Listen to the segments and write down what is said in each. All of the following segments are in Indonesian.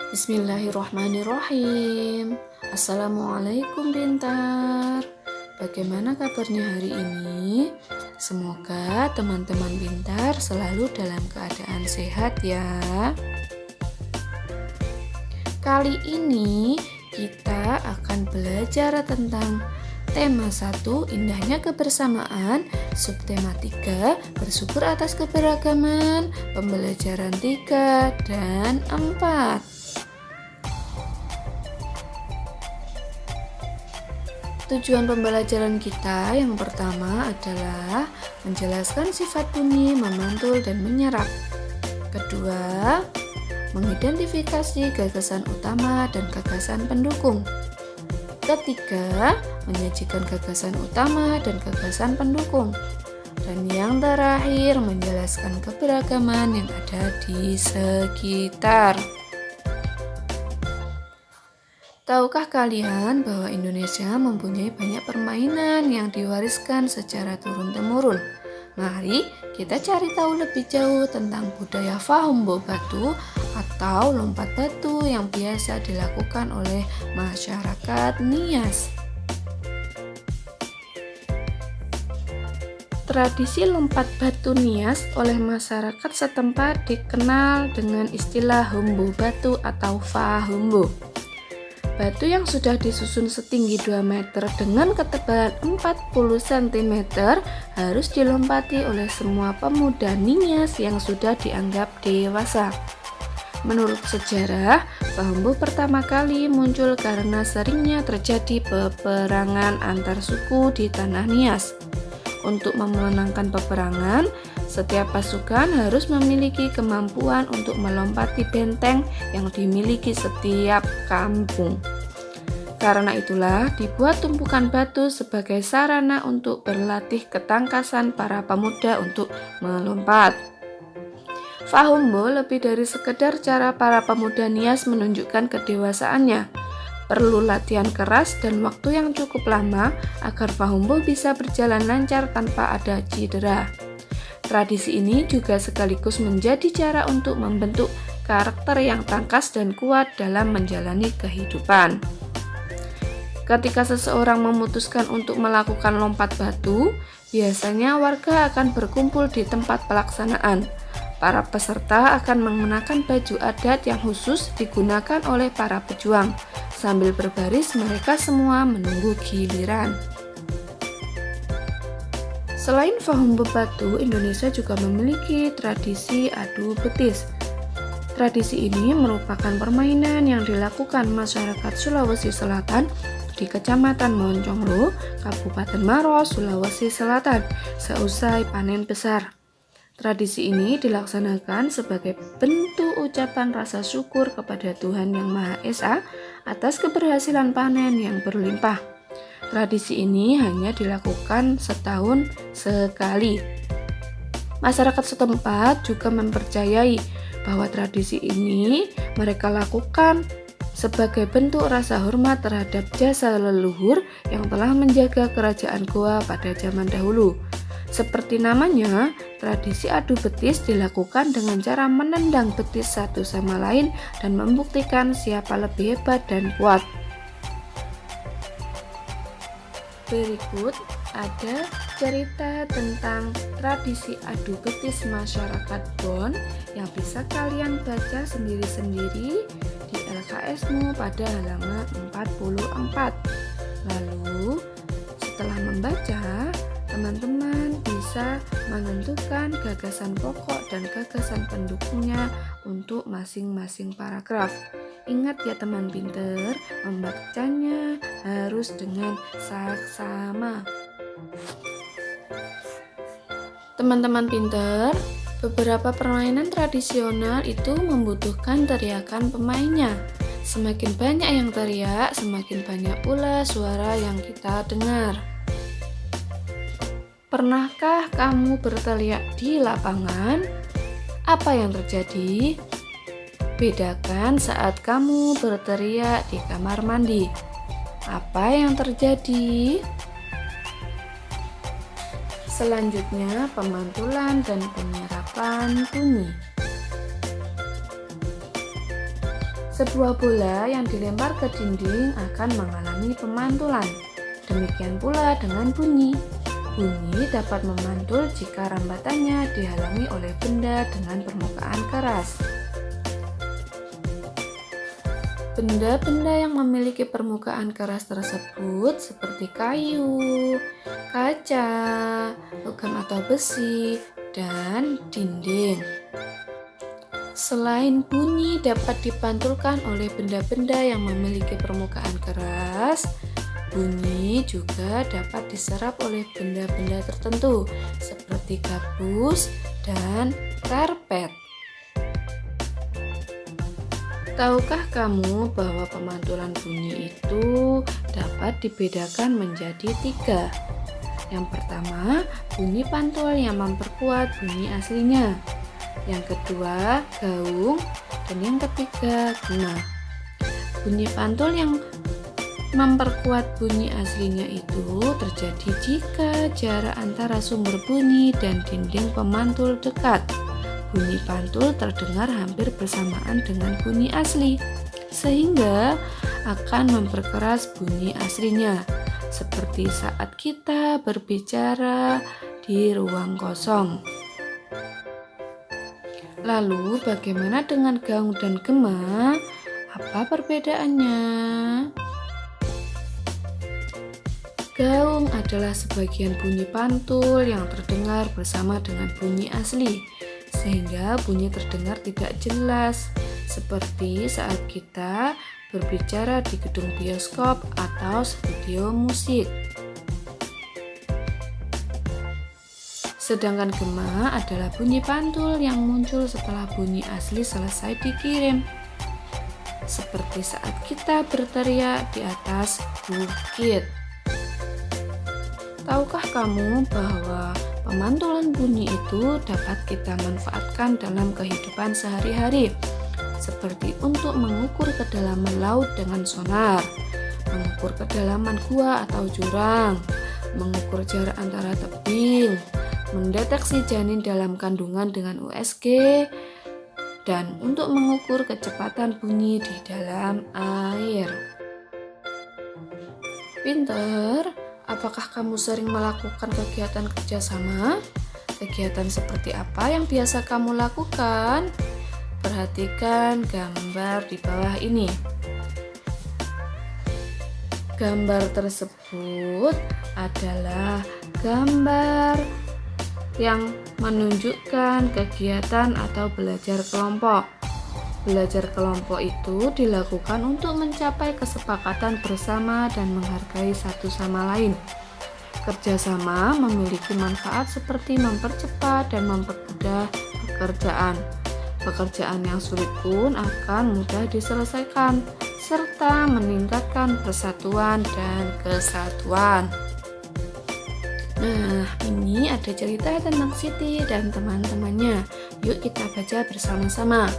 Bismillahirrahmanirrahim. Assalamualaikum Pintar. Bagaimana kabarnya hari ini? Semoga teman-teman pintar selalu dalam keadaan sehat ya. Kali ini kita akan belajar tentang tema 1, indahnya kebersamaan, subtema 3, bersyukur atas keberagaman, pembelajaran 3 dan 4. Tujuan pembelajaran kita yang pertama adalah menjelaskan sifat bunyi, memantul, dan menyerap. Kedua, mengidentifikasi gagasan utama dan gagasan pendukung. Ketiga, menyajikan gagasan utama dan gagasan pendukung. Dan yang terakhir, menjelaskan keberagaman yang ada di sekitar. Tahukah kalian bahwa Indonesia mempunyai banyak permainan yang diwariskan secara turun-temurun? Mari kita cari tahu lebih jauh tentang budaya Fahumbo Batu atau lompat batu yang biasa dilakukan oleh masyarakat Nias. Tradisi lompat batu Nias oleh masyarakat setempat dikenal dengan istilah Humbo Batu atau Fahumbo. Batu yang sudah disusun setinggi 2 meter dengan ketebalan 40 cm harus dilompati oleh semua pemuda Nias yang sudah dianggap dewasa. Menurut sejarah, Fahumbo pertama kali muncul karena seringnya terjadi peperangan antar suku di tanah Nias. Untuk memenangkan peperangan, setiap pasukan harus memiliki kemampuan untuk melompati benteng yang dimiliki setiap kampung. Karena itulah dibuat tumpukan batu sebagai sarana untuk berlatih ketangkasan para pemuda untuk melompat. Fahumbo lebih dari sekedar cara para pemuda Nias menunjukkan kedewasaannya. Perlu latihan keras dan waktu yang cukup lama agar Fahumbo bisa berjalan lancar tanpa ada cedera. Tradisi ini juga sekaligus menjadi cara untuk membentuk karakter yang tangkas dan kuat dalam menjalani kehidupan. Ketika seseorang memutuskan untuk melakukan lompat batu, biasanya warga akan berkumpul di tempat pelaksanaan. Para peserta akan mengenakan baju adat yang khusus digunakan oleh para pejuang. Sambil berbaris, mereka semua menunggu giliran. Selain Fahumbo Batu, Indonesia juga memiliki tradisi adu betis. Tradisi ini merupakan permainan yang dilakukan masyarakat Sulawesi Selatan di Kecamatan Monconglo, Kabupaten Maros, Sulawesi Selatan, seusai panen besar. Tradisi ini dilaksanakan sebagai bentuk ucapan rasa syukur kepada Tuhan Yang Maha Esa atas keberhasilan panen yang berlimpah. Tradisi ini hanya dilakukan setahun sekali. Masyarakat setempat juga mempercayai bahwa tradisi ini mereka lakukan sebagai bentuk rasa hormat terhadap jasa leluhur yang telah menjaga kerajaan Goa pada zaman dahulu. Seperti namanya, tradisi adu betis dilakukan dengan cara menendang betis satu sama lain dan membuktikan siapa lebih hebat dan kuat. Berikut ada cerita tentang tradisi adu betis masyarakat Bon yang bisa kalian baca sendiri-sendiri di LKS-mu pada halaman 44. Lalu, setelah membaca, teman-teman bisa menentukan gagasan pokok dan gagasan pendukungnya untuk masing-masing paragraf. Ingat ya teman pinter, membacanya harus dengan saksama. Teman-teman pinter, beberapa permainan tradisional itu membutuhkan teriakan pemainnya. Semakin banyak yang teriak, semakin banyak pula suara yang kita dengar. Pernahkah kamu berteriak di lapangan? Apa yang terjadi? Bedakan saat kamu berteriak di kamar mandi. Apa yang terjadi? Selanjutnya, pemantulan dan penyerapan bunyi. Sebuah bola yang dilempar ke dinding akan mengalami pemantulan. Demikian pula dengan bunyi. Bunyi dapat memantul jika rambatannya dihalangi oleh benda dengan permukaan keras. Benda-benda yang memiliki permukaan keras tersebut seperti kayu, kaca, logam atau besi, dan dinding. Selain bunyi dapat dipantulkan oleh benda-benda yang memiliki permukaan keras, bunyi juga dapat diserap oleh benda-benda tertentu seperti gabus dan karpet. Tahukah kamu bahwa pemantulan bunyi itu dapat dibedakan menjadi 3? Yang pertama, bunyi pantul yang memperkuat bunyi aslinya. Yang kedua, gaung. Dan yang ketiga, gema. Bunyi pantul yang memperkuat bunyi aslinya itu terjadi jika jarak antara sumber bunyi dan dinding pemantul dekat. Bunyi pantul terdengar hampir bersamaan dengan bunyi asli, sehingga akan memperkeras bunyi aslinya, seperti saat kita berbicara di ruang kosong. Lalu, bagaimana dengan gaung dan gema? Apa perbedaannya? Gaung adalah sebagian bunyi pantul yang terdengar bersama dengan bunyi asli, sehingga bunyi terdengar tidak jelas, seperti saat kita berbicara di gedung bioskop atau studio musik. Sedangkan gema adalah bunyi pantul yang muncul setelah bunyi asli selesai dikirim, seperti saat kita berteriak di atas bukit. Tahukah kamu bahwa pemantulan bunyi itu dapat kita manfaatkan dalam kehidupan sehari-hari, seperti untuk mengukur kedalaman laut dengan sonar, mengukur kedalaman gua atau jurang, mengukur jarak antara tebing, mendeteksi janin dalam kandungan dengan USG, dan untuk mengukur kecepatan bunyi di dalam air. Pinter! Apakah kamu sering melakukan kegiatan kerjasama? Kegiatan seperti apa yang biasa kamu lakukan? Perhatikan gambar di bawah ini. Gambar tersebut adalah gambar yang menunjukkan kegiatan atau belajar kelompok. Belajar kelompok itu dilakukan untuk mencapai kesepakatan bersama dan menghargai satu sama lain. Kerjasama memiliki manfaat seperti mempercepat dan mempermudah pekerjaan. Pekerjaan yang sulit pun akan mudah diselesaikan, serta meningkatkan persatuan dan kesatuan. Nah, ini ada cerita tentang Siti dan teman-temannya. Yuk kita baca bersama-sama.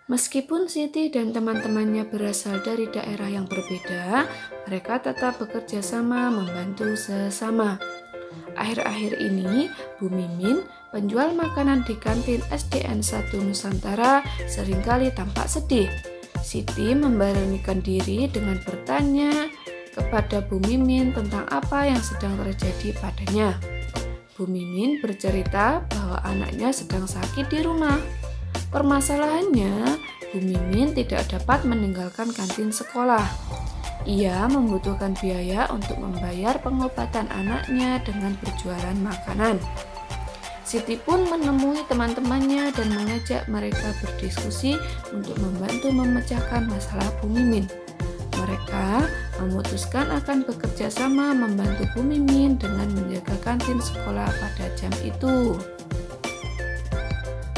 Meskipun Siti dan teman-temannya berasal dari daerah yang berbeda, mereka tetap bekerja sama membantu sesama. Akhir-akhir ini, Bu Mimin, penjual makanan di kantin SDN 1 Nusantara, seringkali tampak sedih. Siti memberanikan diri dengan bertanya kepada Bu Mimin tentang apa yang sedang terjadi padanya. Bu Mimin bercerita bahwa anaknya sedang sakit di rumah. Permasalahannya, Bu Mimin tidak dapat meninggalkan kantin sekolah. Ia membutuhkan biaya untuk membayar pengobatan anaknya dengan berjualan makanan. Siti pun menemui teman-temannya dan mengajak mereka berdiskusi untuk membantu memecahkan masalah Bu Mimin. Mereka memutuskan akan bekerja sama membantu Bu Mimin dengan menjaga kantin sekolah pada jam itu.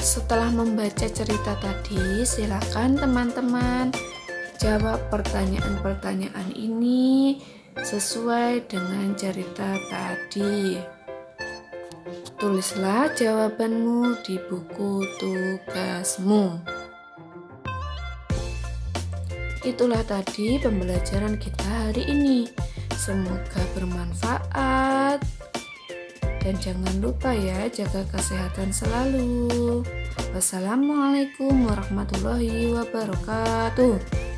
Setelah membaca cerita tadi, silakan teman-teman jawab pertanyaan-pertanyaan ini sesuai dengan cerita tadi. Tulislah jawabanmu di buku tugasmu. Itulah tadi pembelajaran kita hari ini. Semoga bermanfaat. Dan jangan lupa ya, jaga kesehatan selalu. Wassalamualaikum warahmatullahi wabarakatuh.